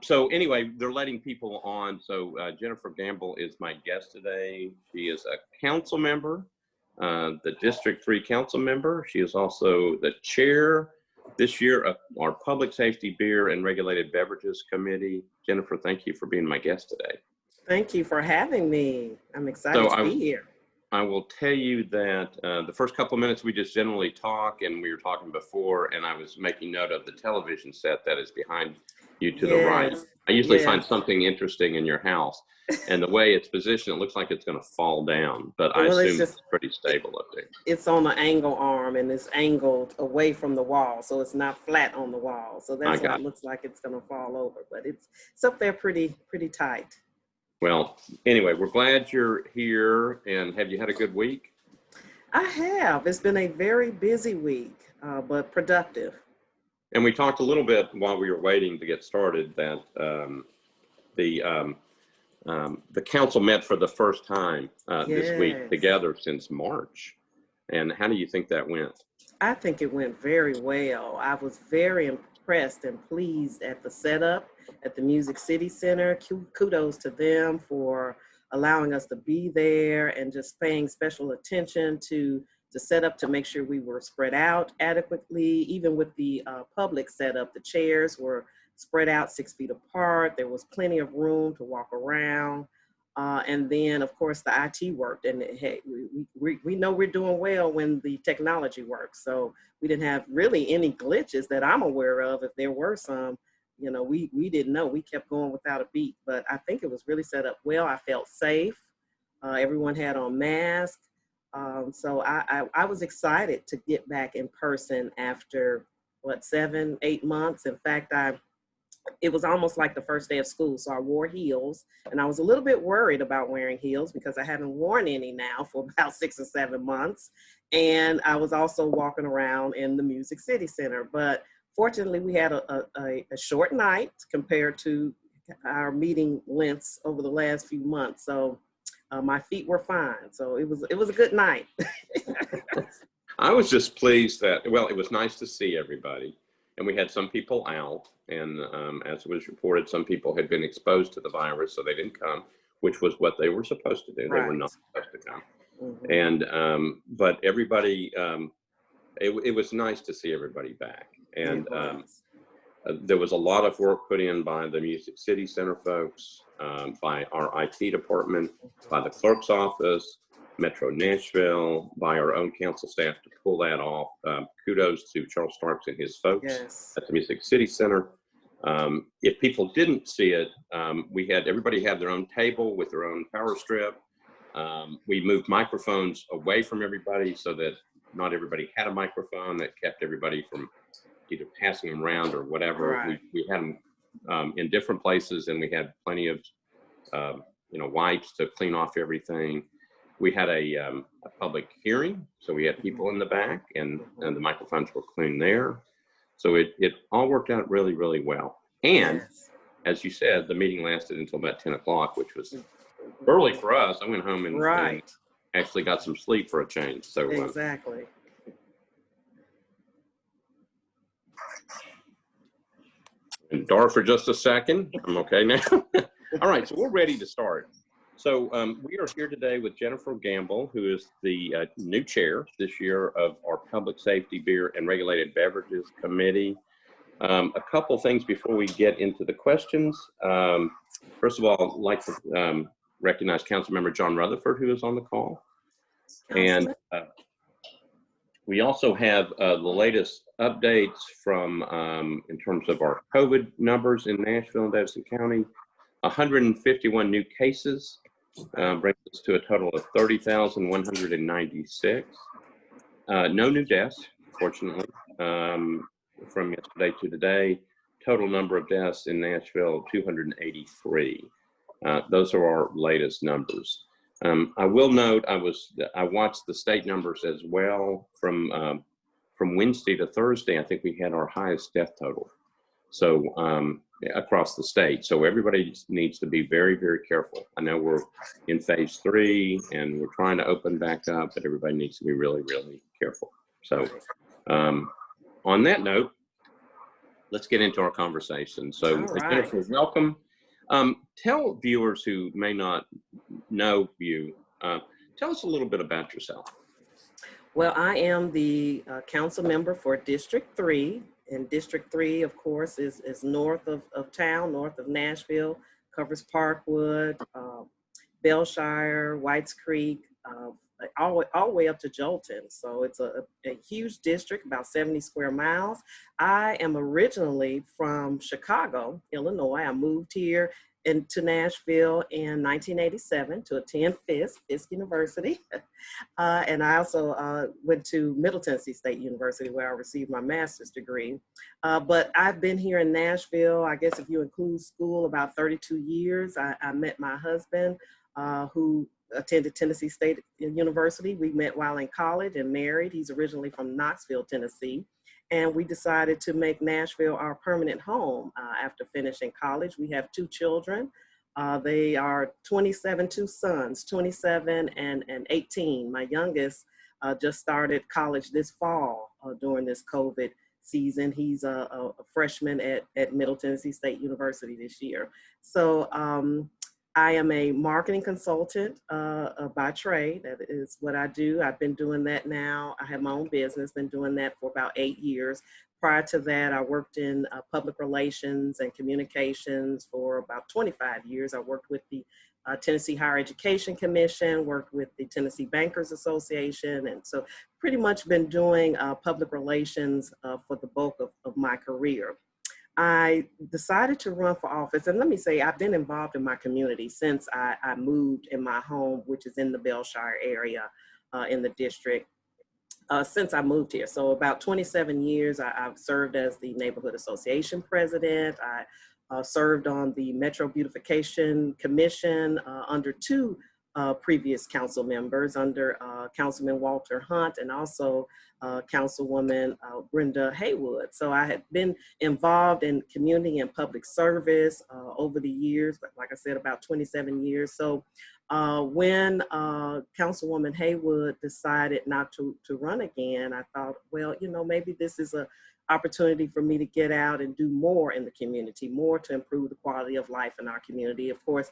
So anyway, they're letting people on. So Jennifer Gamble is my guest today. She is a council member, the District 3 council member. She is also the chair this year of our Public Safety Beer and Regulated Beverages Committee. Jennifer, thank you for being my guest today. Thank you for having me. I'm excited to be here. I will tell you that the first couple of minutes we just generally talk, and we were talking before, and I was making note of the television set that is behind you to the right. I usually find something interesting in your house, and the way it's positioned, it looks like it's going to fall down, but I assume it's pretty stable up there. It's on the angle arm, and it's angled away from the wall, so it's not flat on the wall. So that's why it looks like it's going to fall over, but it's up there pretty tight. Well, anyway, we're glad you're here. And have you had a good week? I have. It's been a very busy week, but productive. And we talked a little bit while we were waiting to get started that the council met for the first time this week together since March. And how do you think that went? I think it went very well. I was very impressed and pleased at the setup at the Music City Center. Kudos to them for allowing us to be there and just paying special attention to the setup to make sure we were spread out adequately. Even with the public setup, the chairs were spread out 6 feet apart. There was plenty of room to walk around. And then, of course, the IT worked. And hey, we know we're doing well when the technology works. So we didn't have really any glitches that I'm aware of. If there were some, you know, we didn't know. We kept going without a beat. But I think it was really set up well. I felt safe. Everyone had on masks. So I was excited to get back in person after, 7-8 months. In fact, it was almost like the first day of school. So I wore heels, and I was a little bit worried about wearing heels because I haven't worn any now for about 6 or 7 months. And I was also walking around in the Music City Center. But fortunately, we had a short night compared to our meeting lengths over the last few months. So my feet were fine. So it was a good night. I was just pleased that, well, it was nice to see everybody. And we had some people out, and as was reported, some people had been exposed to the virus, so they didn't come, which was what they were supposed to do. Right. They were not supposed to come. Mm-hmm. And but everybody, it was nice to see everybody back. And there was a lot of work put in by the Music City Center folks, by our IT department, by the clerk's office, Metro Nashville, by our own council staff to pull that off. Kudos to Charles Starks and his folks at the Music City Center. If people didn't see it, everybody had their own table with their own power strip. We moved microphones away from everybody so that not everybody had a microphone. That kept everybody from either passing them around or whatever. Right. We had them in different places, and we had plenty of wipes to clean off everything. We had a public hearing, so we had people in the back, and the microphones were clean there. So it all worked out really, really well. And as you said, the meeting lasted until about 10 o'clock, which was early for us. I went home and actually got some sleep for a change. So exactly. And Dar for just a second. I'm okay now. All right, so we're ready to start. So we are here today with Jennifer Gamble, who is the new chair this year of our Public Safety Beer and Regulated Beverages Committee. A couple things before we get into the questions. First of all, I'd like to recognize Councilmember John Rutherford, who is on the call. And we also have the latest updates from, in terms of our COVID numbers in Nashville and Davidson County. 151 new cases, brings us to a total of 30,196. No new deaths, fortunately, from yesterday to today. Total number of deaths in Nashville, 283. Those are our latest numbers. I will note, I watched the state numbers as well. From Wednesday to Thursday, I think we had our highest death total. So across the state. So everybody needs to be very, very careful. I know we're in phase 3 and we're trying to open back up, but everybody needs to be really, really careful. So on that note, let's get into our conversation. So, All right. Jennifer, welcome. Tell viewers who may not know you, tell us a little bit about yourself. Well, I am the council member for District 3. And District 3, of course, is north of town, north of Nashville, covers Parkwood, Belshire, Whites Creek, all the way up to Jolton. So it's a huge district, about 70 square miles. I am originally from Chicago, Illinois. I moved here into Nashville in 1987 to attend Fisk University. And I also went to Middle Tennessee State University where I received my master's degree. But I've been here in Nashville, I guess if you include school, about 32 years. I met my husband who attended Tennessee State University. We met while in college and married. He's originally from Knoxville, Tennessee. And we decided to make Nashville our permanent home after finishing college. We have 2 children. They are 27, 2 sons, 27 and 18. My youngest just started college this fall during this COVID season. He's a freshman at Middle Tennessee State University this year. So I am a marketing consultant by trade. That is what I do. I've been doing that now. I have my own business, been doing that for about 8 years. Prior to that, I worked in public relations and communications for about 25 years. I worked with the Tennessee Higher Education Commission, worked with the Tennessee Bankers Association, and so pretty much been doing public relations for the bulk of my career. I decided to run for office, and let me say, I've been involved in my community since I moved in my home, which is in the Belshire area in the district. Since I moved here. So about 27 years, I've served as the Neighborhood Association president. I served on the Metro Beautification Commission under 2 previous council members, under Councilman Walter Hunt and also Councilwoman Brenda Haywood. So I had been involved in community and public service over the years, but like I said, about 27 years. So when Councilwoman Haywood decided not to run again, I thought, well, you know, maybe this is an opportunity for me to get out and do more in the community, more to improve the quality of life in our community. Of course,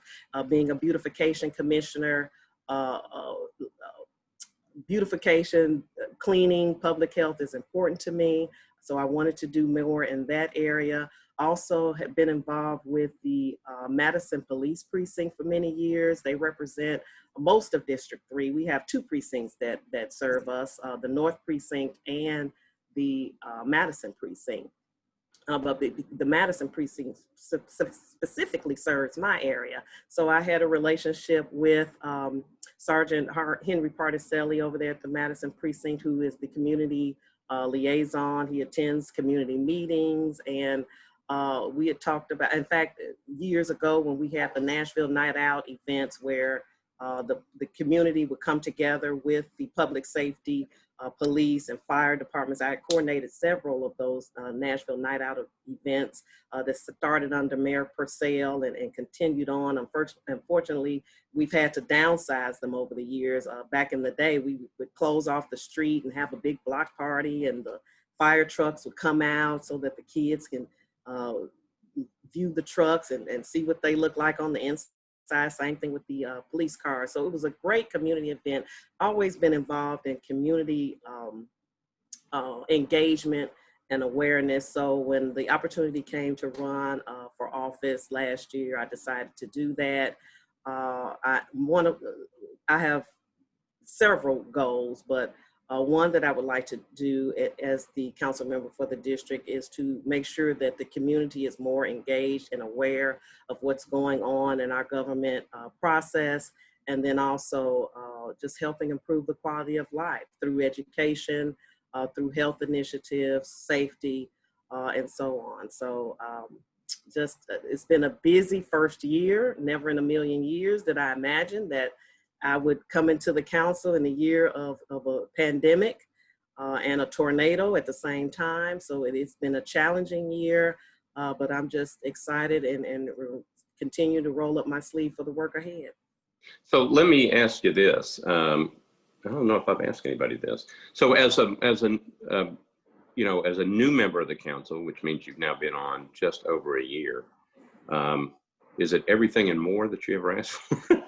being a beautification commissioner, beautification, cleaning, public health is important to me. So I wanted to do more in that area. Also have been involved with the Madison Police Precinct for many years. They represent most of District 3. We have 2 precincts that serve us, the North Precinct and the Madison Precinct. But the Madison Precinct specifically serves my area. So I had a relationship with Sergeant Henry Particelli over there at the Madison Precinct, who is the community liaison. He attends community meetings, and we had talked about, in fact, years ago when we had the Nashville Night Out events where the community would come together with the public safety, police and fire departments. I had coordinated several of those Nashville Night Out events that started under Mayor Purcell and continued on. Unfortunately, we've had to downsize them over the years. Back in the day, we would close off the street and have a big block party, and the fire trucks would come out so that the kids can view the trucks and see what they look like on the inside. Same thing with the police cars. So it was a great community event. Always been involved in community engagement and awareness. So when the opportunity came to run for office last year, I decided to do that. I have several goals, but one that I would like to do as the council member for the district is to make sure that the community is more engaged and aware of what's going on in our government process, and then also just helping improve the quality of life through education, through health initiatives, safety, and so on. So it's been a busy first year. Never in a million years did I imagine that I would come into the council in the year of a pandemic and a tornado at the same time. So it's been a challenging year, but I'm just excited and continue to roll up my sleeve for the work ahead. So let me ask you this. I don't know if I've asked anybody this. So as a you know, as a new member of the council, which means you've now been on just over a year, is it everything and more that you ever asked for?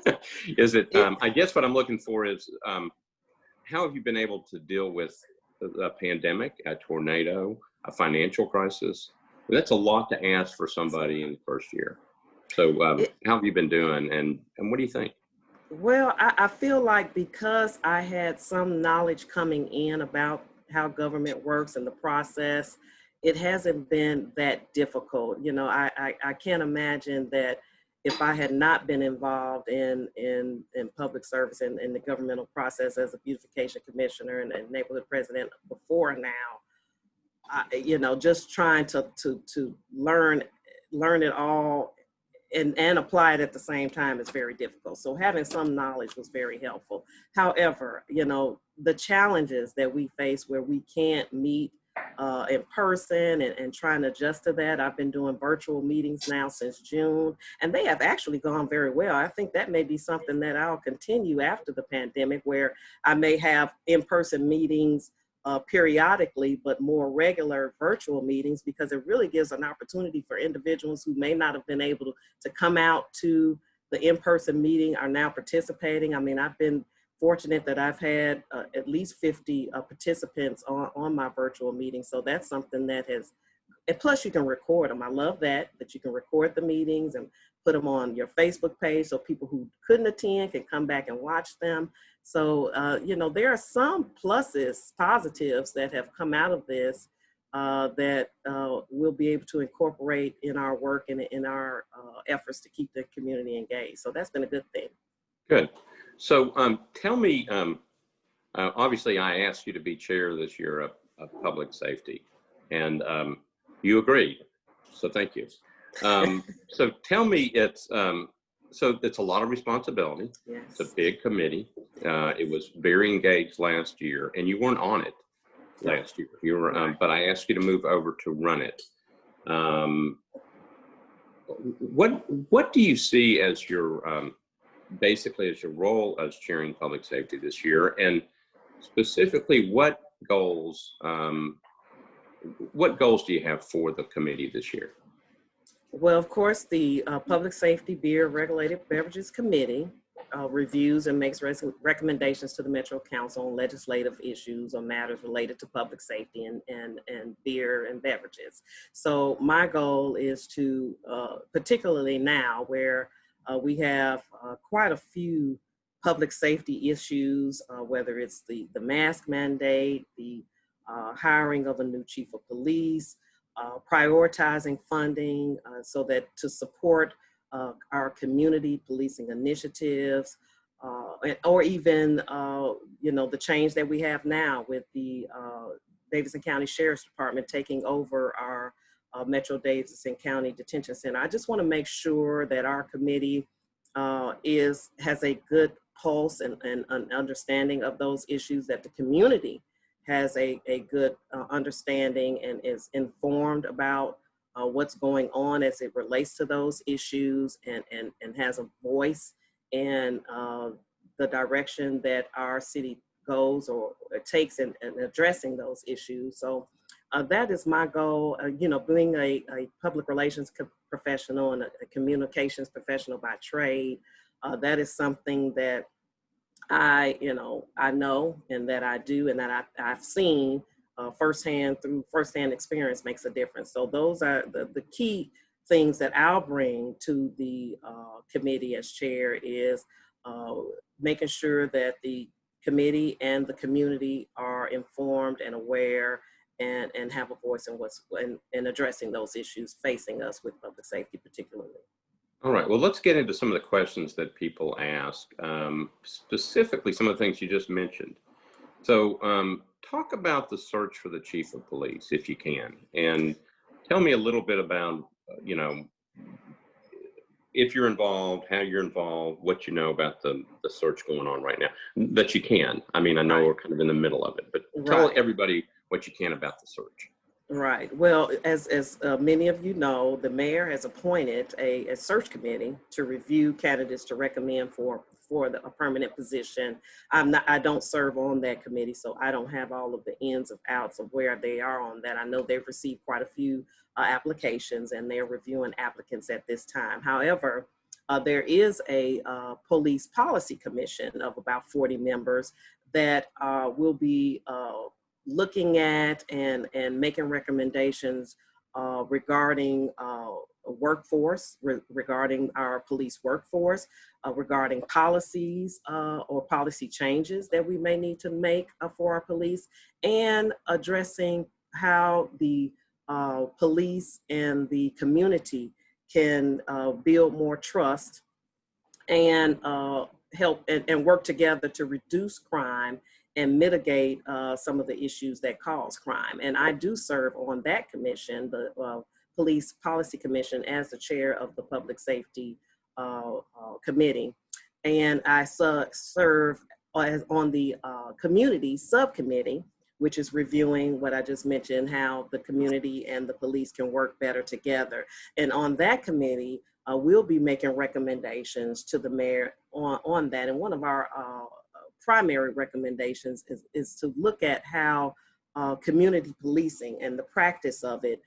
Is it, I guess what I'm looking for is, how have you been able to deal with a pandemic, a tornado, a financial crisis? That's a lot to ask for somebody in the first year. So how have you been doing, and what do you think? Well, I feel like because I had some knowledge coming in about how government works and the process, it hasn't been that difficult. You know, I can't imagine that if I had not been involved in public service and in the governmental process as a beautification commissioner and neighborhood president before now, you know, just trying to learn it all and apply it at the same time is very difficult. So having some knowledge was very helpful. However, you know, the challenges that we face where we can't meet in person and trying to adjust to that. I've been doing virtual meetings now since June, and they have actually gone very well. I think that may be something that I'll continue after the pandemic, where I may have in-person meetings periodically, but more regular virtual meetings, because it really gives an opportunity for individuals who may not have been able to come out to the in-person meeting are now participating. I mean, I've been fortunate that I've had at least 50 participants on my virtual meeting. So that's something that has, and plus you can record them. I love that you can record the meetings and put them on your Facebook page so people who couldn't attend can come back and watch them. So, you know, there are some pluses, positives that have come out of this that we'll be able to incorporate in our work and in our efforts to keep the community engaged. So that's been a good thing. Good. So tell me, obviously I asked you to be chair this year of public safety, and you agreed. So thank you. So tell me, so it's a lot of responsibility. Yes. It's a big committee. It was very engaged last year, and you weren't on it last year. You were, but I asked you to move over to run it. What do you see as your basically as your role as chairing public safety this year, and specifically what goals do you have for the committee this year? Well, of course, the Public Safety Beer Regulated Beverages Committee reviews and makes recommendations to the Metro Council on legislative issues or matters related to public safety and beer and beverages. So my goal is to, particularly now where we have quite a few public safety issues, whether it's the mask mandate, the hiring of a new chief of police, prioritizing funding so that to support our community policing initiatives, or even, you know, the change that we have now with the Davidson County Sheriff's Department taking over our Metro Davidson County Detention Center. I just want to make sure that our committee has a good pulse and an understanding of those issues, that the community has a good understanding and is informed about what's going on as it relates to those issues, and has a voice in the direction that our city goes or takes in addressing those issues. So that is my goal. You know, being a public relations professional and a communications professional by trade, that is something that I know and that I do and that I've seen firsthand through firsthand experience makes a difference. So those are the key things that I'll bring to the committee as chair is making sure that the committee and the community are informed and aware and have a voice in addressing those issues facing us with public safety particularly. All right, well, let's get into some of the questions that people ask, specifically some of the things you just mentioned. So talk about the search for the chief of police, if you can, and tell me a little bit about, you know, if you're involved, how you're involved, what you know about the search going on right now, that you can. I mean, I know we're kind of in the middle of it, but tell everybody what you can about the search. Right. Well, as many of you know, the mayor has appointed a search committee to review candidates to recommend for for a permanent position. I don't serve on that committee, so I don't have all of the ins and outs of where they are on that. I know they've received quite a few applications, and they're reviewing applicants at this time. However, there is a police policy commission of about 40 members that will be looking at and making recommendations regarding workforce, regarding our police workforce, regarding policies or policy changes that we may need to make for our police, and addressing how the police and the community can build more trust and help and work together to reduce crime and mitigate some of the issues that cause crime. And I do serve on that commission, the Police Policy Commission, as the chair of the Public Safety Committee. And I serve on the Community Subcommittee, which is reviewing what I just mentioned, how the community and the police can work better together. And on that committee, we'll be making recommendations to the mayor on that. And one of our primary recommendations is to look at how community policing and the practice of it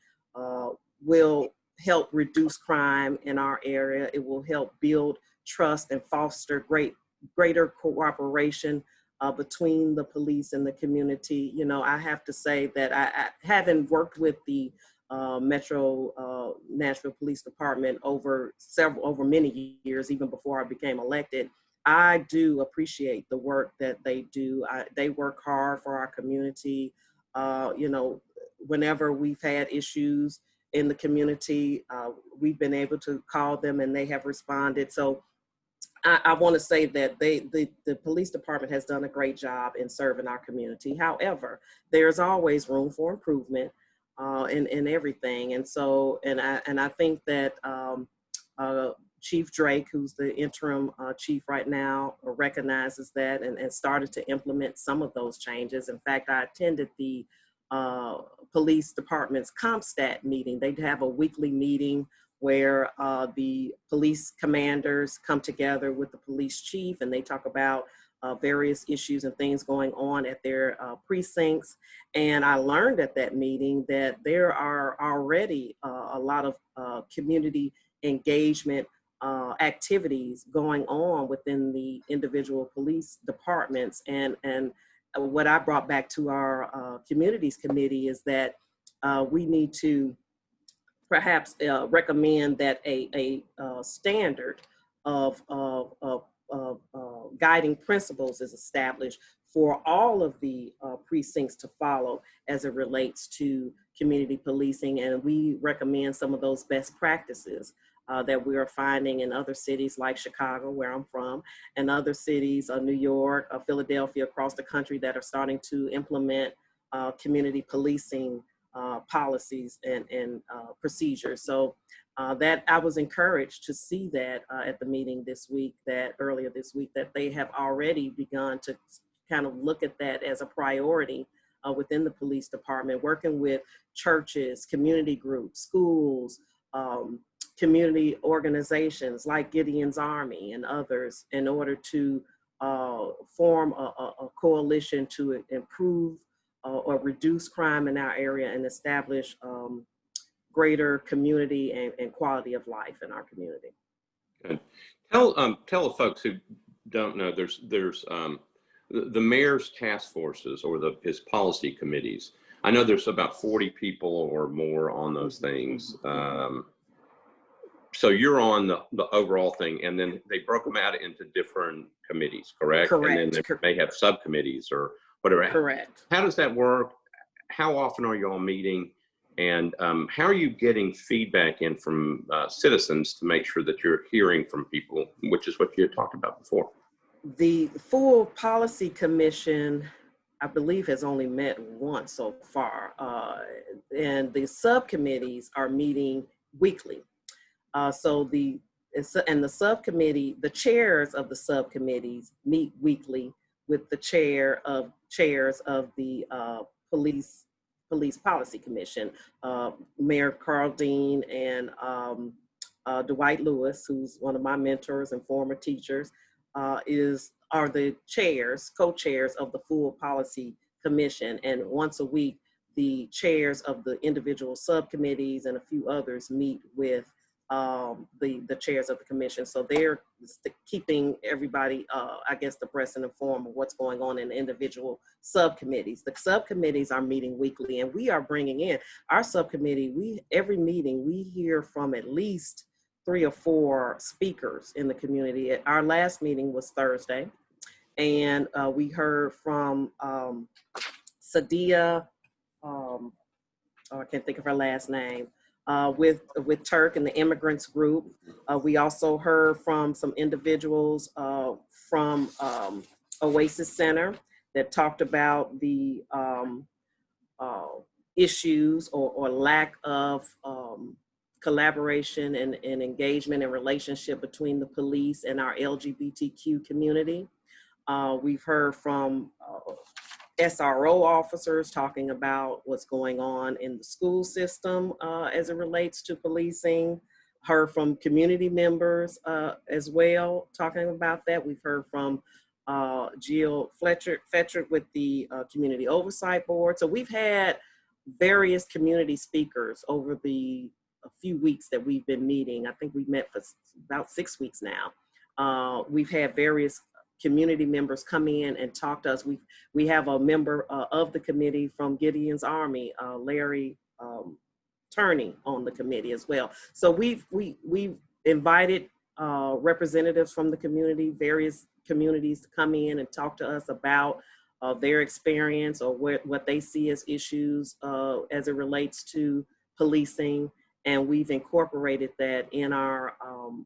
will help reduce crime in our area. It will help build trust and foster greater cooperation between the police and the community. You know, I have to say that I having worked with the Metro Nashville Police Department over many years, even before I became elected, I do appreciate the work that they do. They work hard for our community. You know, whenever we've had issues in the community, we've been able to call them and they have responded. So I want to say that the police department has done a great job in serving our community. However, there's always room for improvement in everything. And so, and I think that Chief Drake, who's the interim chief right now, recognizes that and started to implement some of those changes. In fact, I attended the police department's CompStat meeting. They have a weekly meeting where the police commanders come together with the police chief and they talk about various issues and things going on at their precincts. And I learned at that meeting that there are already a lot of community engagement activities going on within the individual police departments. And what I brought back to our communities committee is that we need to perhaps recommend that a standard of guiding principles is established for all of the precincts to follow as it relates to community policing. And we recommend some of those best practices that we are finding in other cities like Chicago, where I'm from, and other cities, New York, Philadelphia, across the country, that are starting to implement community policing policies and procedures. So that I was encouraged to see that at the meeting earlier this week, that they have already begun to kind of look at that as a priority within the police department, working with churches, community groups, schools, community organizations like Gideon's Army and others, in order to form a coalition to improve or reduce crime in our area and establish greater community and quality of life in our community. Good. Tell the folks who don't know, there's the mayor's task forces or his policy committees. I know there's about 40 people or more on those things. So you're on the overall thing, and then they broke them out into different committees, correct? Correct. And then they may have subcommittees or whatever. Correct. How does that work? How often are you all meeting? And how are you getting feedback in from citizens to make sure that you're hearing from people, which is what you had talked about before? The full policy commission, I believe, has only met once so far. And the subcommittees are meeting weekly. So the subcommittee, the chairs of the subcommittees meet weekly with the chairs of the police policy commission, Mayor Carl Dean and Dwight Lewis, who's one of my mentors and former teachers. are the chairs, co-chairs of the full policy commission. And once a week, the chairs of the individual subcommittees and a few others meet with the chairs of the commission. So they're keeping everybody, I guess, abreast and informed of what's going on in the individual subcommittees. The subcommittees are meeting weekly, and we are bringing in our subcommittee. Every meeting we hear from at least 3 or 4 speakers in the community. Our last meeting was Thursday, and we heard from Sadia, oh, I can't think of her last name, with Turk and the immigrants group. We also heard from some individuals from Oasis Center that talked about the issues or lack of collaboration and engagement and relationship between the police and our LGBTQ community. We've heard from SRO officers talking about what's going on in the school system as it relates to policing. Heard from community members as well talking about that. We've heard from Jill Fletcher with the Community Oversight Board. So we've had various community speakers over a few weeks that we've been meeting. I think we've met for about 6 weeks now. We've had various community members come in and talk to us. We have a member of the committee from Gideon's Army, Larry Turney, on the committee as well. So we've invited representatives from the community, various communities, to come in and talk to us about their experience or what they see as issues as it relates to policing. And we've incorporated that in our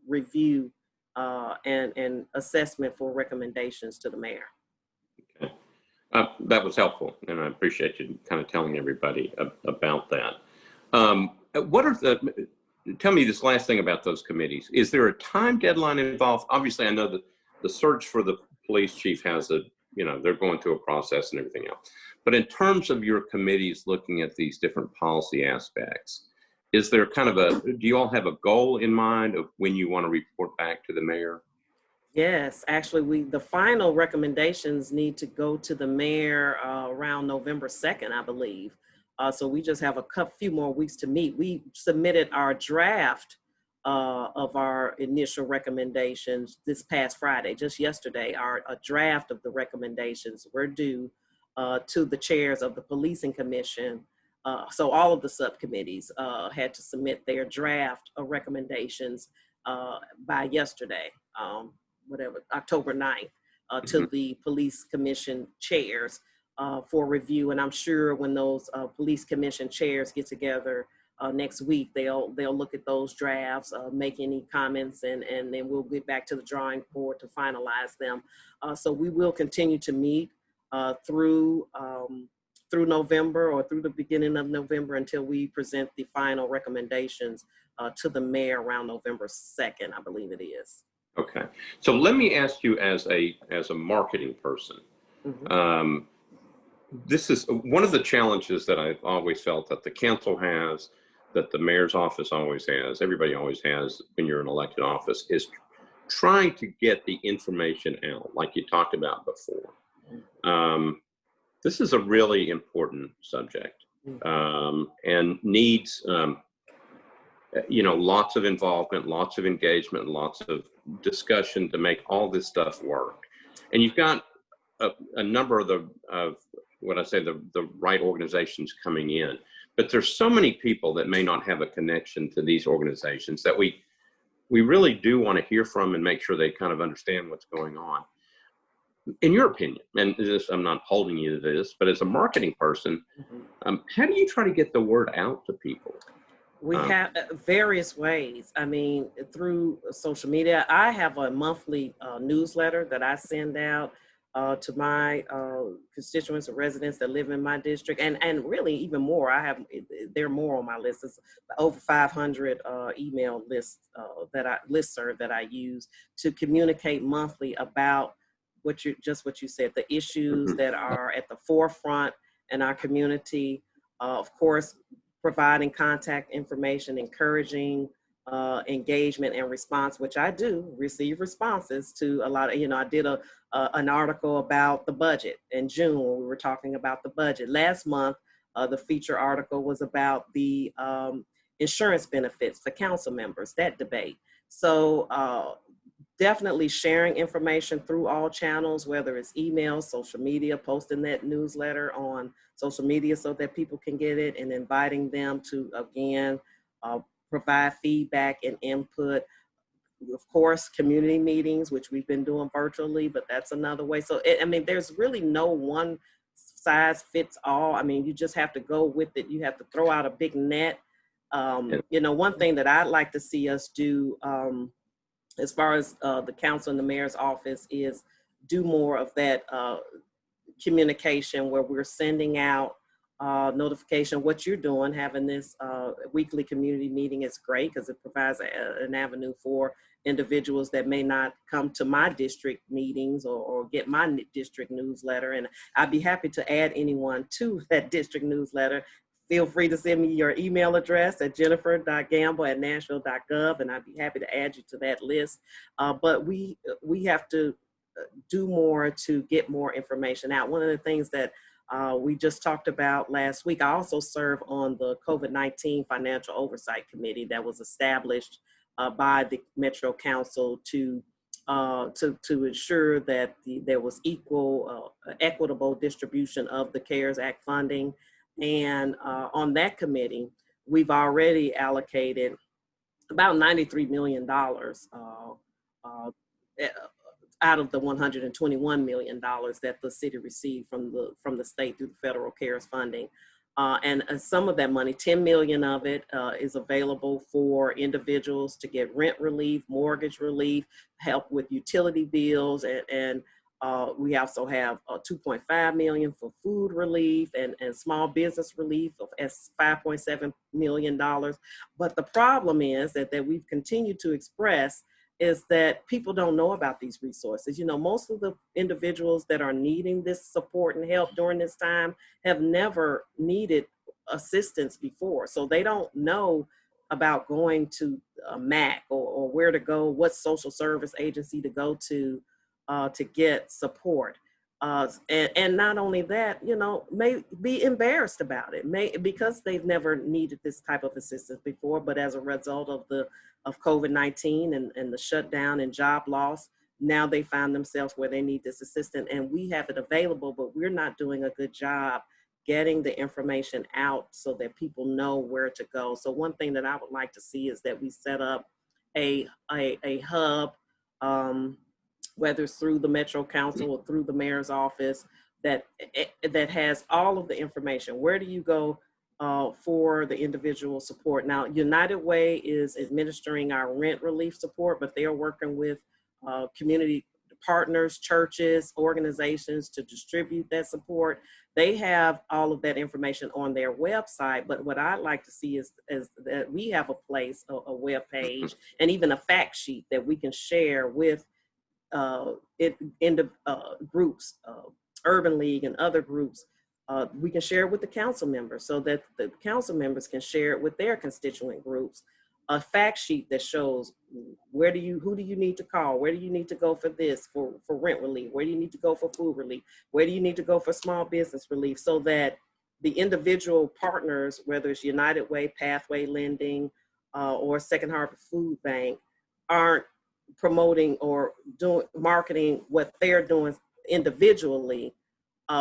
review and assessment for recommendations to the mayor. Okay. That was helpful, and I appreciate you kind of telling everybody about that. Tell me this last thing about those committees. Is there a time deadline involved? Obviously, I know that the search for the police chief has they're going through a process and everything else. But in terms of your committees looking at these different policy aspects, is there do you all have a goal in mind of when you want to report back to the mayor? Yes, actually, the final recommendations need to go to the mayor around November 2nd, I believe. So we just have a few more weeks to meet. We submitted our draft of our initial recommendations this past Friday, just yesterday. A draft of the recommendations were due to the chairs of the policing commission. So all of the subcommittees had to submit their draft of recommendations by yesterday, October 9th, to the police commission chairs for review. And I'm sure when those police commission chairs get together next week, they'll look at those drafts, make any comments, and then we'll get back to the drawing board to finalize them. So we will continue to meet through November or through the beginning of November until we present the final recommendations to the mayor around November 2nd, I believe it is. Okay, so let me ask you as a marketing person. Mm-hmm. This is one of the challenges that I've always felt that the council has, that the mayor's office always has, everybody always has when you're in elected office, is trying to get the information out, like you talked about before. This is a really important subject and needs, lots of involvement, lots of engagement, lots of discussion to make all this stuff work. And you've got a number of the right organizations coming in, but there's so many people that may not have a connection to these organizations that we really do want to hear from and make sure they kind of understand what's going on. In your opinion, and I'm not holding you to this, but as a marketing person, how do you try to get the word out to people? We have various ways. I mean, through social media. I have a monthly newsletter that I send out to my constituents or residents that live in my district, and really even more. There are more on my list. It's over 500 email lists listserv that I use to communicate monthly about what you said, the issues that are at the forefront in our community. Of course, providing contact information, encouraging engagement and response, which I do receive responses to a lot of, I did an article about the budget in June when we were talking about the budget. Last month, the feature article was about the insurance benefits for council members, that debate. So definitely sharing information through all channels, whether it's email, social media, posting that newsletter on social media so that people can get it, and inviting them to, again, provide feedback and input. Of course, community meetings, which we've been doing virtually, but that's another way. So, there's really no one size fits all. You just have to go with it. You have to throw out a big net. One thing that I'd like to see us do, as far as the council and the mayor's office, is do more of that communication where we're sending out notification what you're doing. Having this weekly community meeting is great because it provides an avenue for individuals that may not come to my district meetings or get my district newsletter. And I'd be happy to add anyone to that district newsletter. Feel free to send me your email address at jennifer.gamble@nashville.gov, and I'd be happy to add you to that list. But we have to do more to get more information out. One of the things that we just talked about last week, I also serve on the COVID-19 Financial Oversight Committee that was established by the Metro Council to ensure that there was equitable distribution of the CARES Act funding. And on that committee, we've already allocated about $93 million out of the $121 million that the city received from the state through the federal CARES funding. And some of that money, 10 million of it, is available for individuals to get rent relief, mortgage relief, help with utility bills, and we also have 2.5 million for food relief and small business relief of $5.7 million. But the problem is that we've continued to express is that people don't know about these resources. Most of the individuals that are needing this support and help during this time have never needed assistance before. So they don't know about going to MAC or where to go, what social service agency to go to get support. And not only that, may be embarrassed about it, because they've never needed this type of assistance before, but as a result of COVID-19 and the shutdown and job loss, now they find themselves where they need this assistance, and we have it available, but we're not doing a good job getting the information out so that people know where to go. So one thing that I would like to see is that we set up a hub, whether it's through the Metro Council or through the mayor's office, that has all of the information. Where do you go for the individual support? Now, United Way is administering our rent relief support, but they are working with community partners, churches, organizations to distribute that support. They have all of that information on their website, but what I'd like to see is that we have a place, a web page, and even a fact sheet that we can share with groups, Urban League and other groups. We can share it with the council members so that the council members can share it with their constituent groups. A fact sheet that shows who do you need to call? Where do you need to go for this, for rent relief? Where do you need to go for food relief? Where do you need to go for small business relief? So that the individual partners, whether it's United Way, Pathway Lending, or Second Harvest Food Bank, aren't promoting or marketing what they're doing individually,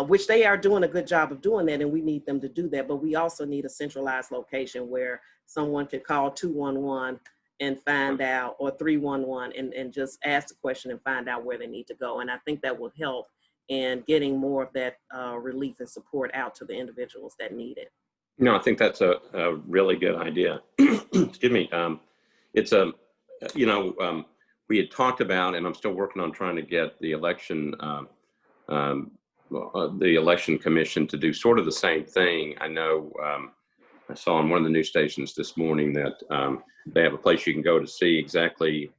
which they are doing a good job of doing that, and we need them to do that. But we also need a centralized location where someone could call 211 and find out, or 311, and just ask the question and find out where they need to go. And I think that will help in getting more of that relief and support out to the individuals that need it. No, I think that's a really good idea. Excuse me. It's we had talked about, and I'm still working on trying to get the election commission to do sort of the same thing. I know I saw on one of the news stations this morning that they have a place you can go to see exactly,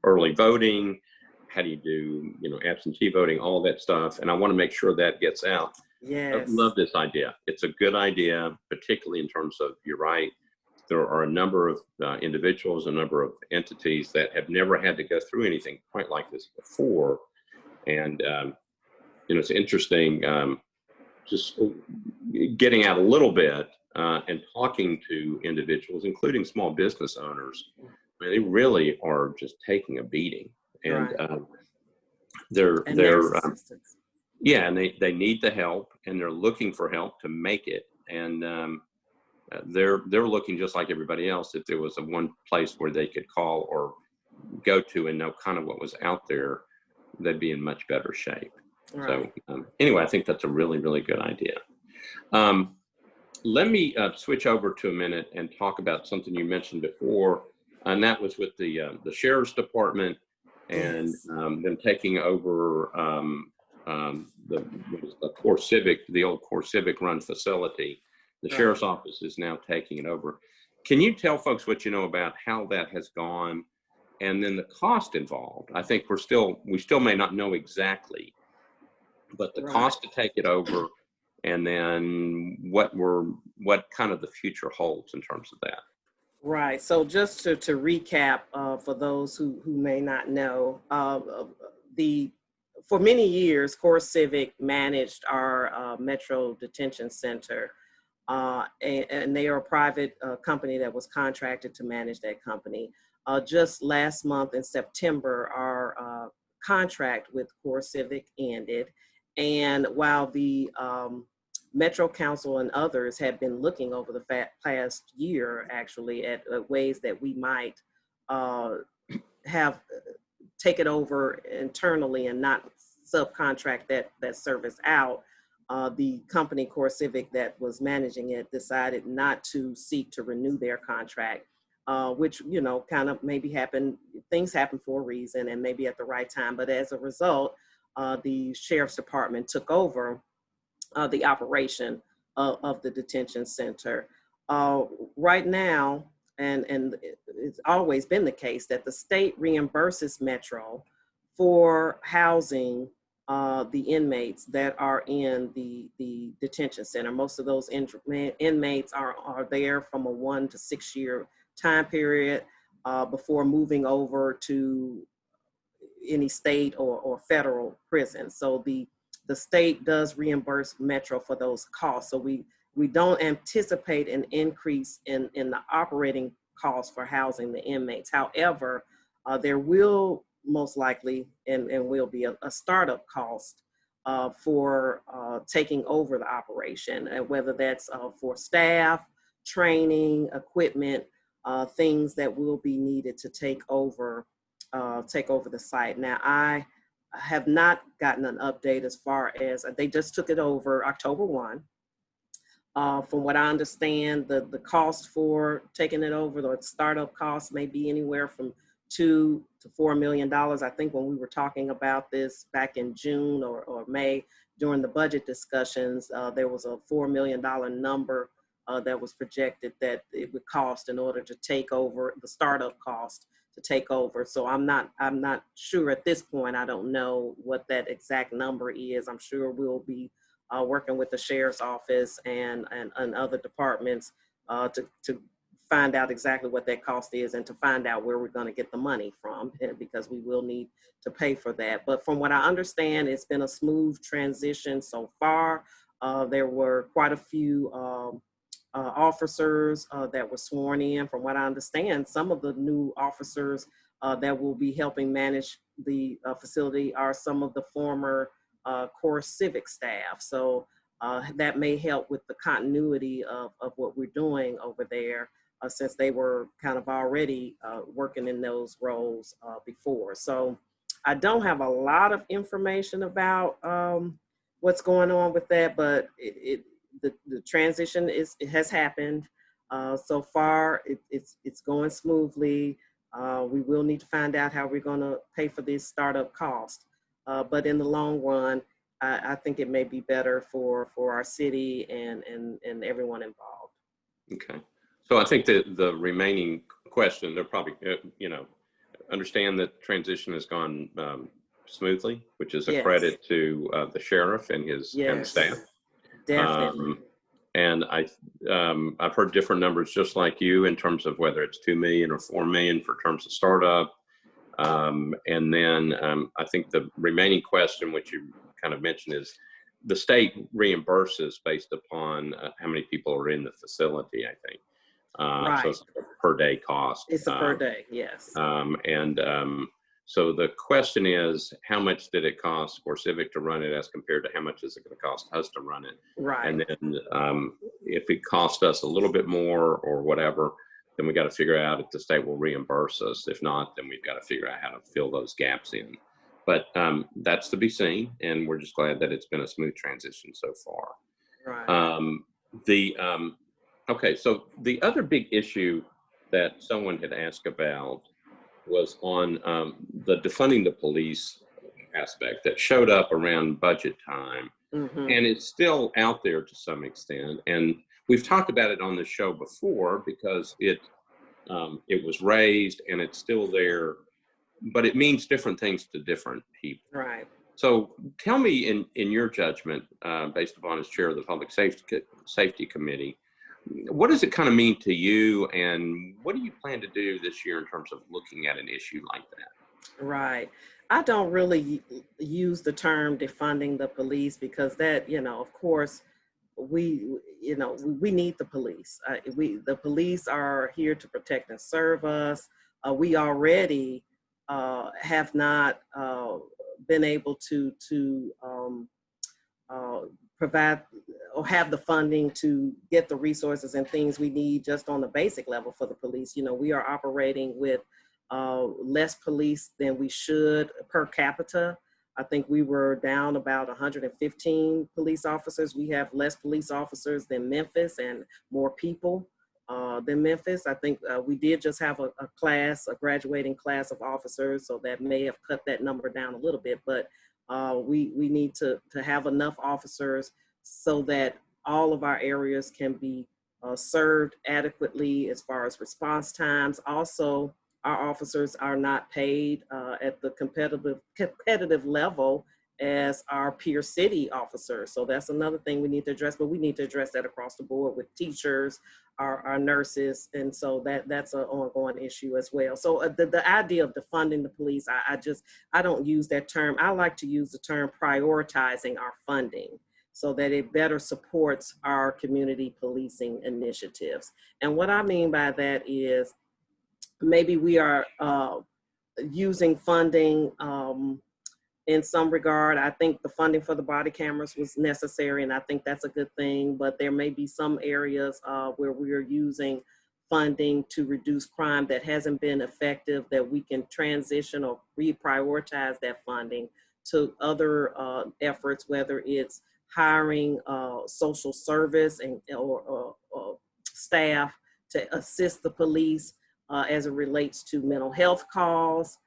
early voting, how do you do, absentee voting, all that stuff. And I want to make sure that gets out. Yes. I love this idea. It's a good idea, particularly in terms of, you're right, there are a number of individuals, a number of entities that have never had to go through anything quite like this before. And, it's interesting just getting out a little bit and talking to individuals, including small business owners. I mean, they really are just taking a beating. And they're yeah, and they need the help, and they're looking for help to make it. And they're looking just like everybody else. If there was one place where they could call or go to and know kind of what was out there, they'd be in much better shape. Right. So anyway, I think that's a really, really good idea. Let me switch over to a minute and talk about something you mentioned before, and that was with the Sheriff's Department and them taking over the Core Civic, the old Core Civic run facility. The Sheriff's Office is now taking it over. Can you tell folks what you know about how that has gone, and then the cost involved? I think we still may not know exactly, but the cost to take it over, and then what kind of the future holds in terms of that. Right. So just to recap, for those who may not know, for many years, Core Civic managed our Metro Detention Center, and they are a private company that was contracted to manage that company. Just last month in September, our contract with Core Civic ended. And while the Metro Council and others have been looking over the past year, actually, at ways that we might have take it over internally and not subcontract that service out, the company Core Civic that was managing it decided not to seek to renew their contract, which, kind of maybe things happen for a reason and maybe at the right time. But as a result, the Sheriff's Department took over the operation of the detention center. Right now, and it's always been the case that the state reimburses Metro for housing the inmates that are in the detention center. Most of those inmates are there from a 1 to 6 year time period before moving over to any state or federal prison. So the state does reimburse Metro for those costs. So we don't anticipate an increase in the operating costs for housing the inmates. However, there will most likely and will be a startup cost for taking over the operation, and whether that's for staff, training, equipment, things that will be needed to take over the site. Now, I have not gotten an update as far as they just took it over October 1. From what I understand, the cost for taking it over, the startup cost may be anywhere from $2 to $4 million. I think when we were talking about this back in June or May during the budget discussions, there was a $4 million number that was projected that it would cost in order to take over, the startup cost to take over. So I'm not sure at this point. I don't know what that exact number is. I'm sure we'll be working with the Sheriff's Office and other departments to find out exactly what that cost is and to find out where we're going to get the money from, because we will need to pay for that. But from what I understand, it's been a smooth transition so far. There were quite a few officers that were sworn in. From what I understand, some of the new officers that will be helping manage the facility are some of the former Core Civic staff. So that may help with the continuity of what we're doing over there, since they were kind of already working in those roles before. So I don't have a lot of information about what's going on with that, but the transition has happened. So far, it's going smoothly. We will need to find out how we're going to pay for this startup cost. But in the long run, I think it may be better for our city and everyone involved. Okay. So I think that the remaining question, they're probably, understand that transition has gone smoothly, which is a credit to the sheriff and his and staff. Definitely. And I've heard different numbers just like you in terms of whether it's 2 million or 4 million for terms of startup. And then I think the remaining question, which you kind of mentioned, is the state reimburses based upon how many people are in the facility, I think. So Right. it's a per day cost. It's a per day, yes. So the question is, how much did it cost for Civic to run it as compared to how much is it going to cost us to run it? Right. And then if it cost us a little bit more or whatever, then we got to figure out if the state will reimburse us. If not, then we've got to figure out how to fill those gaps in. But that's to be seen, and we're just glad that it's been a smooth transition so far. Right. Okay, so the other big issue that someone had asked about was on the defunding the police aspect that showed up around budget time. And it's still out there to some extent. And we've talked about it on the show before because it was raised and it's still there, but it means different things to different people. Right. So tell me, in your judgment, based upon as chair of the Public Safety Committee, what does it kind of mean to you, and what do you plan to do this year in terms of looking at an issue like that? Right. I don't really use the term defunding the police because that, of course, we need the police. The police are here to protect and serve us. We already have not been able to provide or have the funding to get the resources and things we need just on the basic level for the police. We are operating with less police than we should per capita. I think we were down about 115 police officers. We have less police officers than Memphis and more people than Memphis. I think we did just have a graduating class of officers, so that may have cut that number down a little bit, but we need to have enough officers so that all of our areas can be served adequately as far as response times. Also, our officers are not paid at the competitive level as our peer city officers. So that's another thing we need to address, but we need to address that across the board with teachers, our nurses. And so that's an ongoing issue as well. So the idea of defunding the police, I don't use that term. I like to use the term prioritizing our funding so that it better supports our community policing initiatives. And what I mean by that is maybe we are using funding in some regard. I think the funding for the body cameras was necessary, and I think that's a good thing, but there may be some areas where we are using funding to reduce crime that hasn't been effective, that we can transition or reprioritize that funding to other efforts, whether it's hiring social service or staff to assist the police as it relates to mental health calls,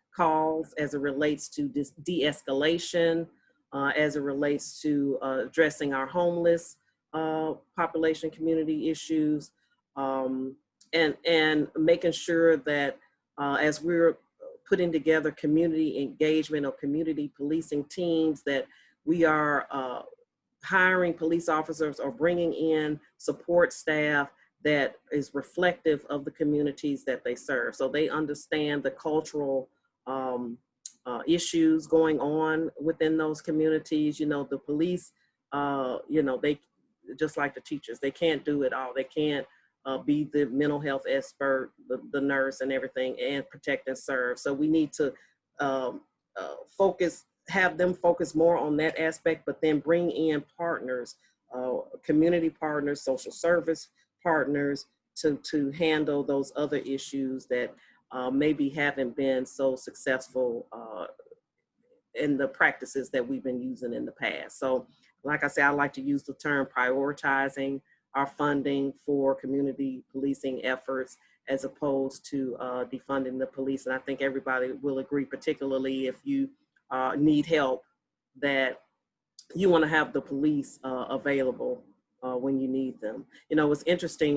as it relates to de-escalation, as it relates to addressing our homeless population community issues, and making sure that as we're putting together community engagement or community policing teams, that we are hiring police officers or bringing in support staff that is reflective of the communities that they serve. So they understand the cultural issues going on within those communities. The police, they, just like the teachers, they can't do it all. They can't be the mental health expert, the nurse and everything, and protect and serve. So we need to have them focus more on that aspect, but then bring in partners, community partners, social service partners to handle those other issues that maybe haven't been so successful in the practices that we've been using in the past. So like I said, I like to use the term prioritizing our funding for community policing efforts as opposed to defunding the police. And I think everybody will agree, particularly if you need help, that you want to have the police available when you need them. It was interesting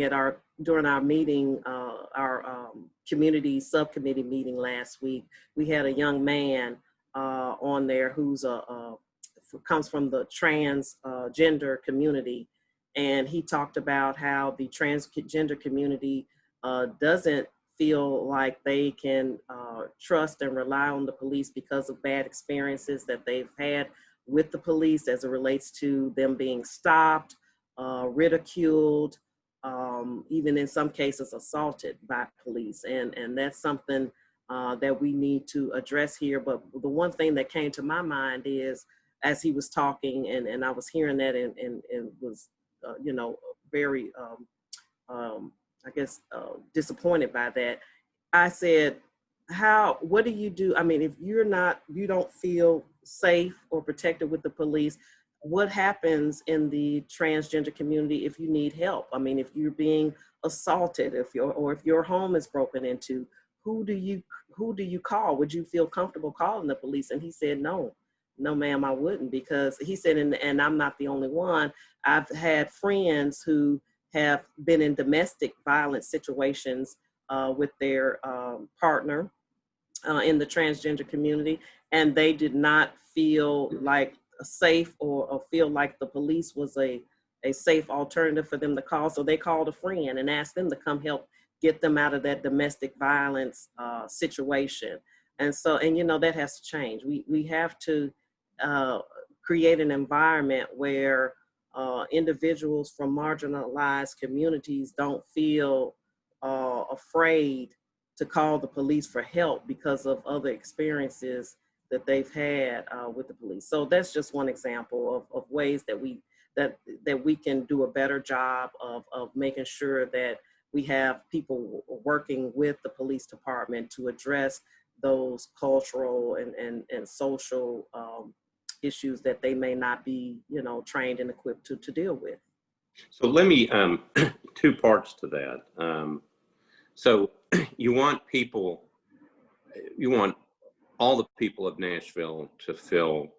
during our meeting, our community subcommittee meeting last week. We had a young man on there who's comes from the transgender community, and he talked about how the transgender community doesn't feel like they can trust and rely on the police because of bad experiences that they've had with the police as it relates to them being stopped, ridiculed, even in some cases assaulted by police. And that's something that we need to address here. But the one thing that came to my mind is, as he was talking, and I was hearing that and was, very, I guess, disappointed by that. I said, what do you do? I mean, if you don't feel safe or protected with the police, what happens in the transgender community if you need help? I mean, if you're being assaulted, if your home is broken into, who do you call? Would you feel comfortable calling the police? And he said, no, ma'am, I wouldn't, because he said, and I'm not the only one. I've had friends who have been in domestic violence situations with their partner in the transgender community, and they did not feel like safe or feel like the police was a safe alternative for them to call. So they called a friend and asked them to come help get them out of that domestic violence situation. And so, that has to change. We have to create an environment where individuals from marginalized communities don't feel afraid to call the police for help because of other experiences that they've had with the police. So that's just one example of ways that we can do a better job of making sure that we have people working with the police department to address those cultural and social issues that they may not be, trained and equipped to deal with. So let me, two parts to that. So you want all the people of Nashville to feel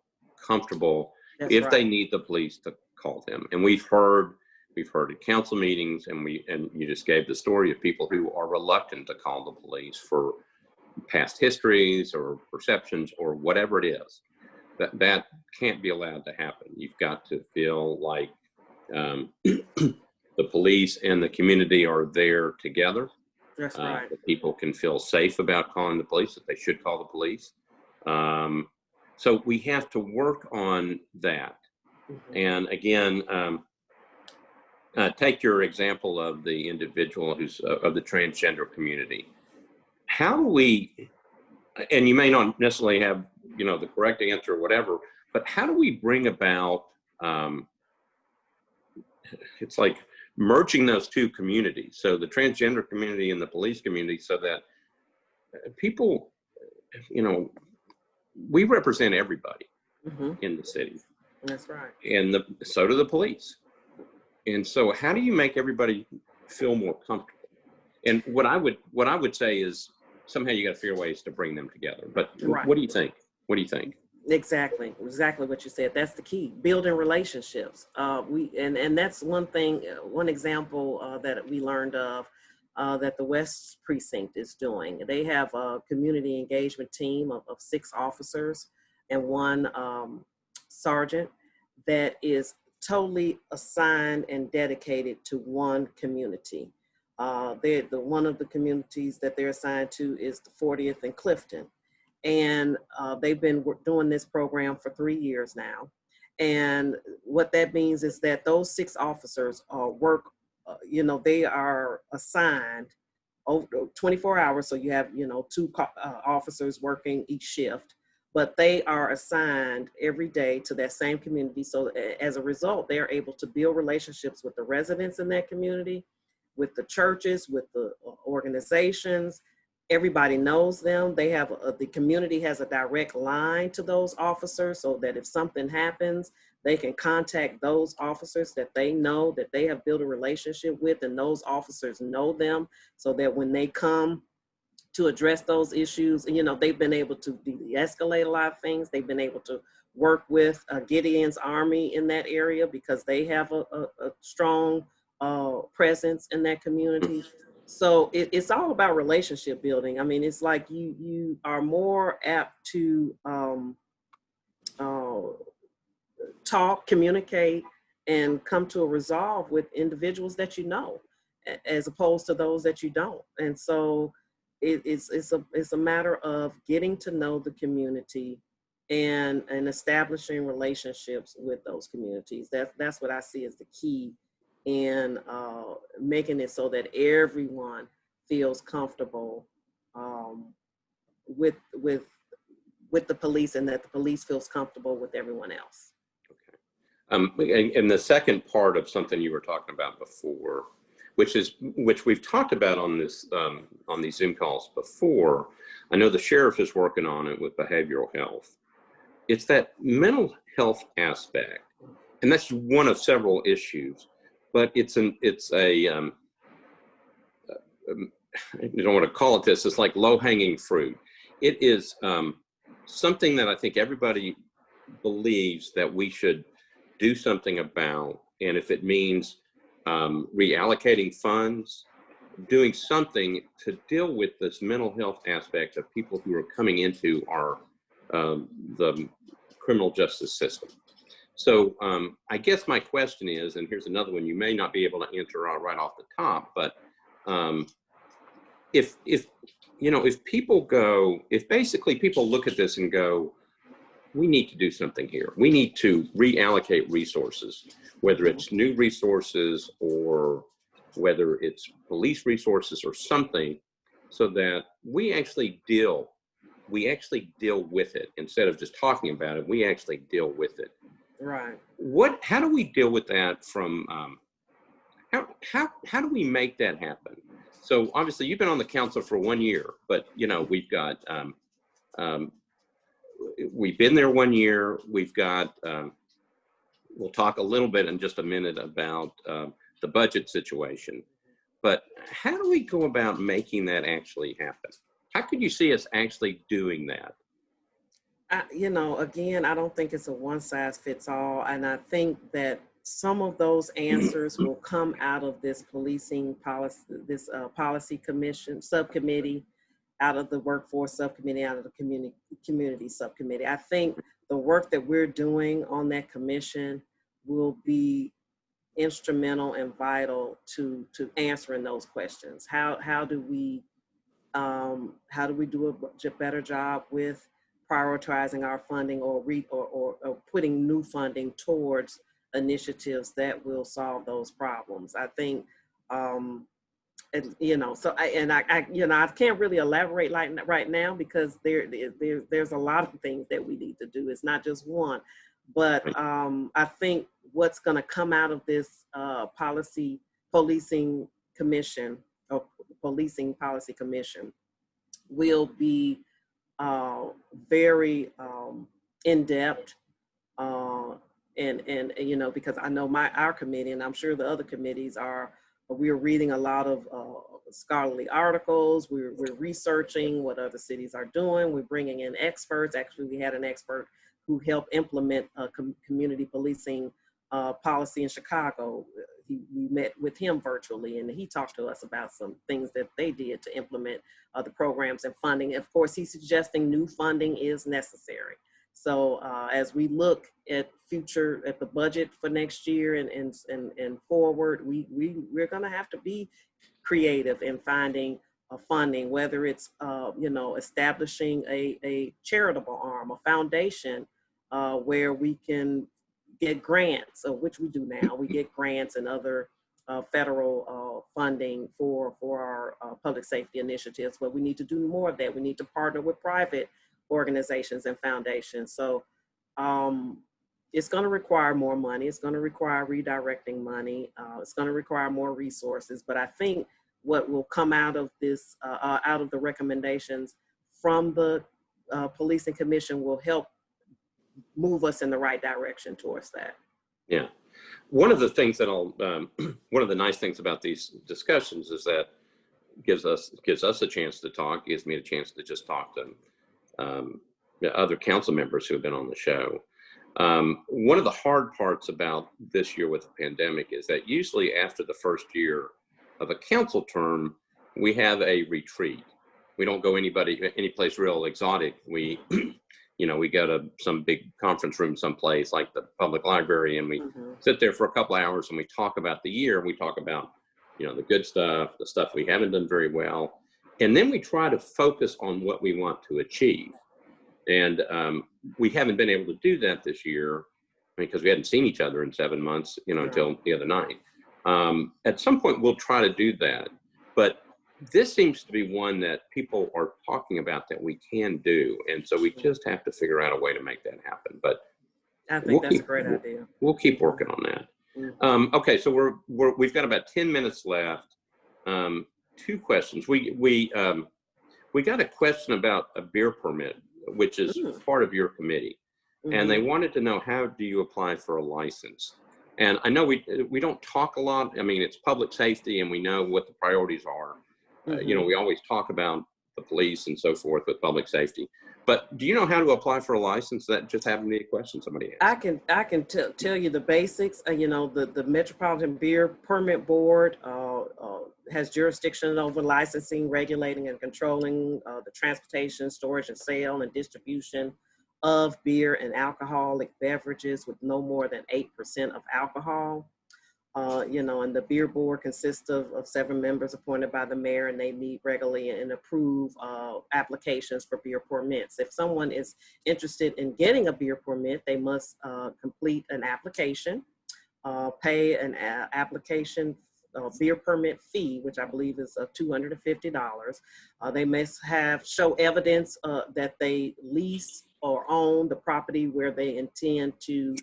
comfortable. That's if right. They need the police to call them. And we've heard at council meetings, and you just gave the story of people who are reluctant to call the police for past histories or perceptions or whatever it is. That can't be allowed to happen. You've got to feel like the police and the community are there together. That's right. That people can feel safe about calling the police, that they should call the police. So we have to work on that. Mm-hmm. And again, take your example of the individual who's of the transgender community. How do we, and you may not necessarily have, the correct answer or whatever, but how do we bring about, it's like merging those two communities, so the transgender community and the police community, so that people, we represent everybody mm-hmm. in the city. That's right. And so do the police. And so how do you make everybody feel more comfortable? And what I would say is somehow you got to figure ways to bring them together. But right. What do you think? Exactly what you said. That's the key, building relationships. And that's one thing, one example that we learned of that the West Precinct is doing. They have a community engagement team of 6 officers and 1 sergeant that is totally assigned and dedicated to one community. One of the communities that they're assigned to is the 40th and Clifton. And they've been doing this program for 3 years now. And what that means is that those 6 officers work, they are assigned over 24 hours. So you have, 2 officers working each shift, but they are assigned every day to that same community. So as a result, they are able to build relationships with the residents in that community, with the churches, with the organizations. Everybody knows them. They have the community has a direct line to those officers, so that if something happens, they can contact those officers that they know, that they have built a relationship with, and those officers know them, so that when they come to address those issues, they've been able to de-escalate a lot of things. They've been able to work with Gideon's Army in that area because they have a strong presence in that community. So it's all about relationship building. I mean, it's like you are more apt to talk, communicate, and come to a resolve with individuals that you know, as opposed to those that you don't. And so it's a matter of getting to know the community and establishing relationships with those communities. That's what I see as the key in making it so that everyone feels comfortable with the police, and that the police feels comfortable with everyone else. And the second part of something you were talking about before, which we've talked about on this on these Zoom calls before. I know the sheriff is working on it with behavioral health. It's that mental health aspect, and that's one of several issues. But I don't want to call it this. It's like low-hanging fruit. It is something that I think everybody believes that we should do something about, and if it means reallocating funds, doing something to deal with this mental health aspect of people who are coming into our the criminal justice system. So I guess my question is, and here's another one you may not be able to answer right off the top, but if basically people look at this and go, we need to do something here. We need to reallocate resources, whether it's new resources or whether it's police resources or something, so that we actually deal with it instead of just talking about it. We actually deal with it. Right. How do we deal with that from, how do we make that happen? So obviously you've been on the council for 1 year, but we've got, we've been there 1 year. We've got, we'll talk a little bit in just a minute about the budget situation, but how do we go about making that actually happen? How could you see us actually doing that? Again, I don't think it's a one size fits all. And I think that some of those answers will come out of this policing policy, this policy commission subcommittee, out of the workforce subcommittee, out of the community subcommittee. I think the work that we're doing on that commission will be instrumental and vital to answering those questions. How do we do a better job with prioritizing our funding, or putting new funding towards initiatives that will solve those problems? I think, I can't really elaborate right now, because there's a lot of things that we need to do. It's not just one, but I think what's going to come out of this policing commission, or policing policy commission, will be very in-depth, and because I know our committee, and I'm sure the other committees we're reading a lot of scholarly articles. We're researching what other cities are doing. We're bringing in experts. Actually, we had an expert who helped implement community policing policy in Chicago. We met with him virtually, and he talked to us about some things that they did to implement the programs and funding. Of course, he's suggesting new funding is necessary. So as we look at the budget for next year and forward, we're going to have to be creative in finding funding, whether it's establishing a charitable arm, a foundation where we can get grants, which we do now. We get grants and other federal funding for our public safety initiatives, but we need to do more of that. We need to partner with private organizations and foundations. So it's going to require more money. It's going to require redirecting money. It's going to require more resources. But I think what will come out of this, out of the recommendations from the policing commission, will help move us in the right direction towards that. Yeah. One of the things that one of the nice things about these discussions is that gives us a chance to talk, gives me a chance to just talk to other council members who have been on the show. One of the hard parts about this year with the pandemic is that usually after the first year of a council term, we have a retreat. We don't go any place real exotic. We we go to some big conference room someplace like the public library, and we sit there for a couple of hours and we talk about the year. We talk about, the good stuff, the stuff we haven't done very well. And then we try to focus on what we want to achieve. And we haven't been able to do that this year because we hadn't seen each other in 7 months, until the other night. At some point, we'll try to do that. But this seems to be one that people are talking about that we can do. And so we just have to figure out a way to make that happen. But I think that's a great idea. We'll keep working on that. Okay, so we've got about 10 minutes left. 2 questions. We got a question about a beer permit, which is part of your committee. And they wanted to know, how do you apply for a license? And I know we don't talk a lot. I mean, it's public safety, and we know what the priorities are. We always talk about the police and so forth with public safety. But do you know how to apply for a license? That just happened to be a question somebody asked. I can tell you the basics. The Metropolitan Beer Permit Board has jurisdiction over licensing, regulating, and controlling the transportation, storage, and sale and distribution of beer and alcoholic beverages with no more than 8% of alcohol. And the beer board consists of 7 members appointed by the mayor, and they meet regularly and approve applications for beer permits. If someone is interested in getting a beer permit, they must complete an application, pay an application beer permit fee, which I believe is $250. They must show evidence that they lease or own the property where they intend to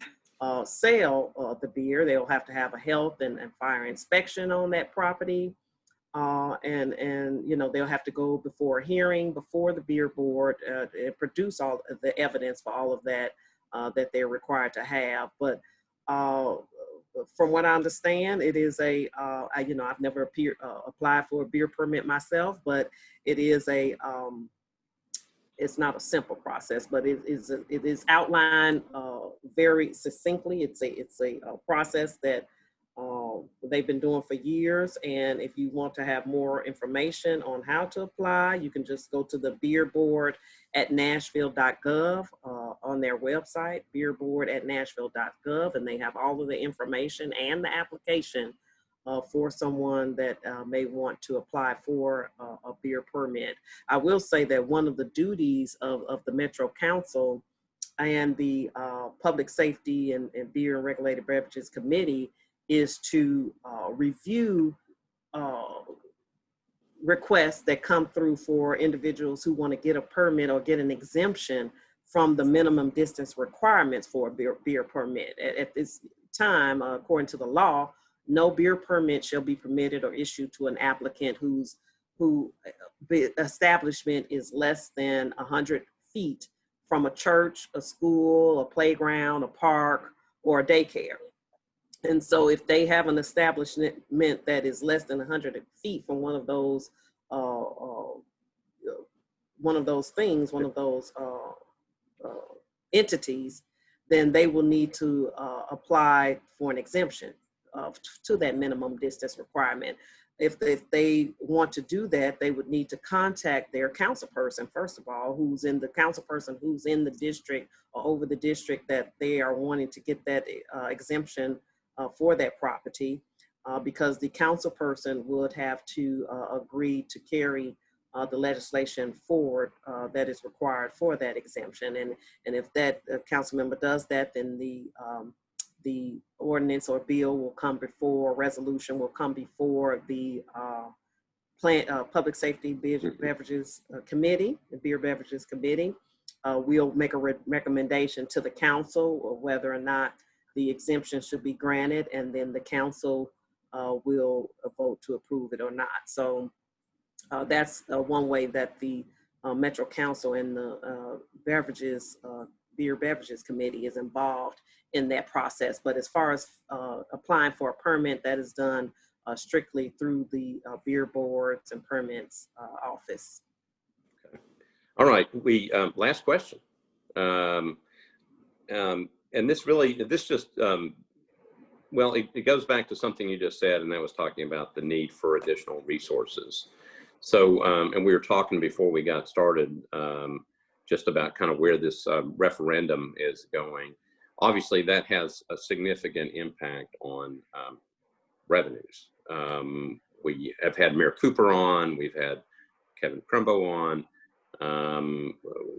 sell the beer. They'll have to have a health and fire inspection on that property. And they'll have to go before a hearing before the beer board and produce all the evidence for all of that that they're required to have. But from what I understand, it is I've never applied for a beer permit myself, but it is it's not a simple process, but it is outlined very succinctly. It's a process that they've been doing for years. And if you want to have more information on how to apply, you can just go to the beer board at nashville.gov on their website, beerboard@nashville.gov, and they have all of the information and the application for someone that may want to apply for a beer permit. I will say that one of the duties of the Metro Council and the Public Safety and Beer and Regulated Beverages Committee is to review requests that come through for individuals who want to get a permit or get an exemption from the minimum distance requirements for a beer permit. At this time, according to the law, no beer permit shall be permitted or issued to an applicant whose establishment is less than 100 feet from a church, a school, a playground, a park, or a daycare. And so if they have an establishment that is less than 100 feet from one of those entities, then they will need to apply for an exemption to that minimum distance requirement. If they want to do that, they would need to contact their council person, first of all, who's in the district or over the district that they are wanting to get that exemption for that property, because the council person would have to agree to carry the legislation forward that is required for that exemption. And if that council member does that, then the ordinance or bill will come before, resolution will come before the Public Safety Beverages Committee, the Beer Beverages Committee. We'll make a recommendation to the council of whether or not the exemption should be granted, and then the council will vote to approve it or not. So that's one way that the Metro Council and the Beer Beverages Committee is involved in that process. But as far as applying for a permit, that is done strictly through the Beer Boards and Permits Office. Okay. All right, last question. And this just, well, it goes back to something you just said, and that was talking about the need for additional resources. So, and we were talking before we got started just about kind of where this referendum is going. Obviously, that has a significant impact on revenues. We have had Mayor Cooper on, we've had Kevin Crumbo on.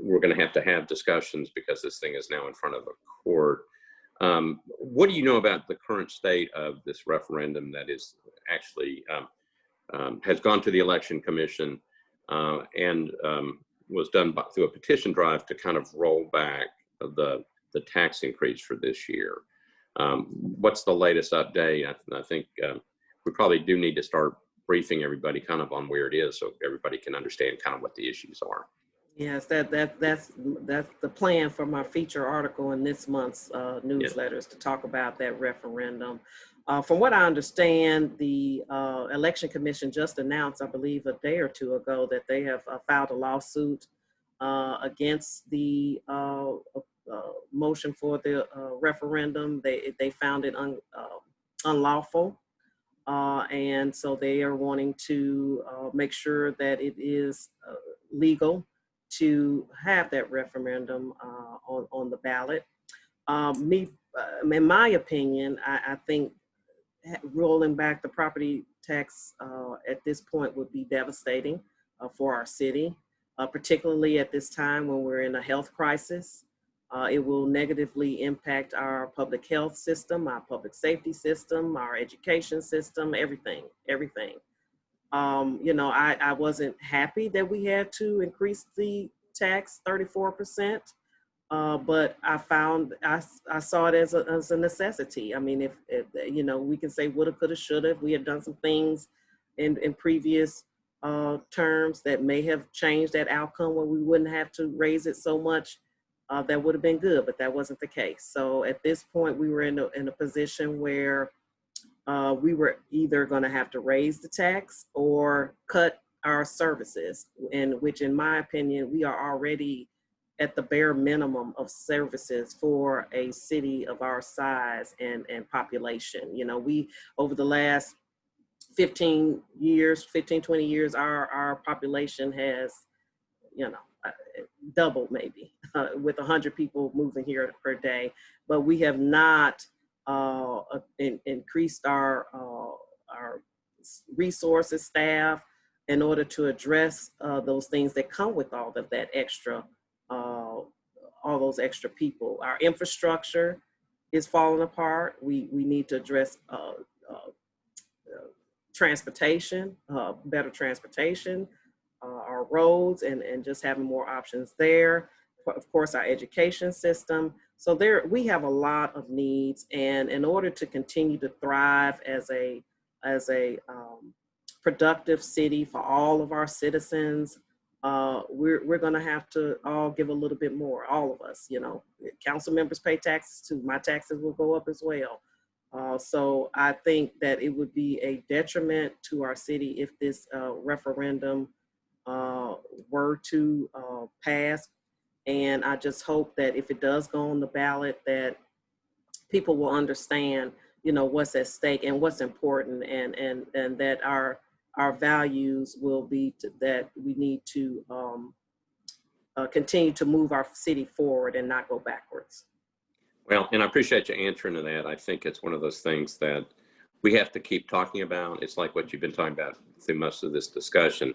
We're going to have discussions because this thing is now in front of a court. What do you know about the current state of this referendum that is actually has gone to the Election Commission and was done through a petition drive to kind of roll back the tax increase for this year? What's the latest update? I think we probably do need to start briefing everybody kind of on where it is so everybody can understand kind of what the issues are. Yes, that's the plan for my feature article in this month's newsletters, to talk about that referendum. From what I understand, the Election Commission just announced, I believe a day or two ago, that they have filed a lawsuit against the motion for the referendum. They found it unlawful. And so they are wanting to make sure that it is legal to have that referendum on the ballot. In my opinion, I think rolling back the property tax at this point would be devastating for our city, particularly at this time when we're in a health crisis. It will negatively impact our public health system, our public safety system, our education system, everything. I wasn't happy that we had to increase the tax 34%, but I saw it as a necessity. I mean, if we can say woulda, coulda, shoulda. If we had done some things in previous terms that may have changed that outcome where we wouldn't have to raise it so much, that would have been good, but that wasn't the case. So at this point, we were in a position where we were either going to have to raise the tax or cut our services, and which, in my opinion, we are already at the bare minimum of services for a city of our size and population. We, over the last 15, 20 years, our population has, doubled maybe, with 100 people moving here per day, but we have not increased our resources, staff, in order to address those things that come with all of that extra, all those extra people. Our infrastructure is falling apart. We need to address transportation, better transportation, our roads, and just having more options there. Of course, our education system. So we have a lot of needs, and in order to continue to thrive as a productive city for all of our citizens, we're going to have to all give a little bit more. All of us, council members pay taxes too. My taxes will go up as well. So I think that it would be a detriment to our city if this referendum were to pass. And I just hope that if it does go on the ballot, that people will understand, what's at stake and what's important, and that our values will be that we need to continue to move our city forward and not go backwards. Well, and I appreciate you answering to that. I think it's one of those things that we have to keep talking about. It's like what you've been talking about through most of this discussion.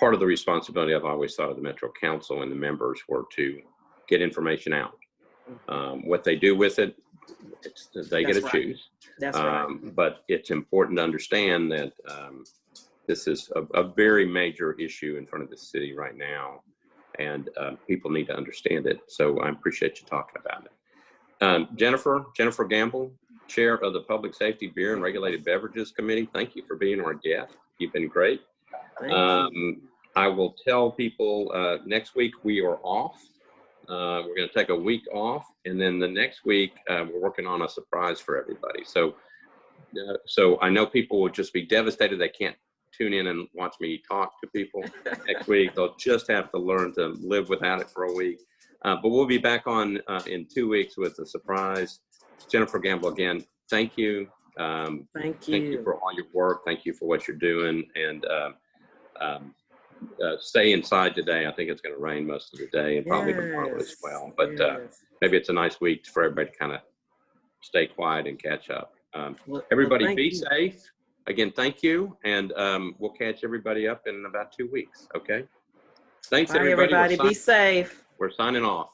Part of the responsibility I've always thought of the Metro Council and the members were to get information out. What they do with it, they get to choose. That's right. But it's important to understand that this is a very major issue in front of the city right now, and people need to understand it. So I appreciate you talking about it. Jennifer Gamble, Chair of the Public Safety, Beer and Regulated Beverages Committee. Thank you for being our guest. You've been great. I will tell people next week we are off. We're going to take a week off, and then the next week we're working on a surprise for everybody. So I know people will just be devastated they can't tune in and watch me talk to people next week. They'll just have to learn to live without it for a week. But we'll be back on in 2 weeks with a surprise. Jennifer Gamble, again, thank you. Thank you. Thank you for all your work. Thank you for what you're doing. And stay inside today. I think it's going to rain most of the day and probably tomorrow as Yes. well. But Yes. maybe it's a nice week for everybody to kind of stay quiet and catch up. Well, Everybody thank be you. safe. Again, thank you. And we'll catch everybody up in about 2 weeks. Okay. Thanks, Bye, everybody. everybody. Be safe. We're signing off.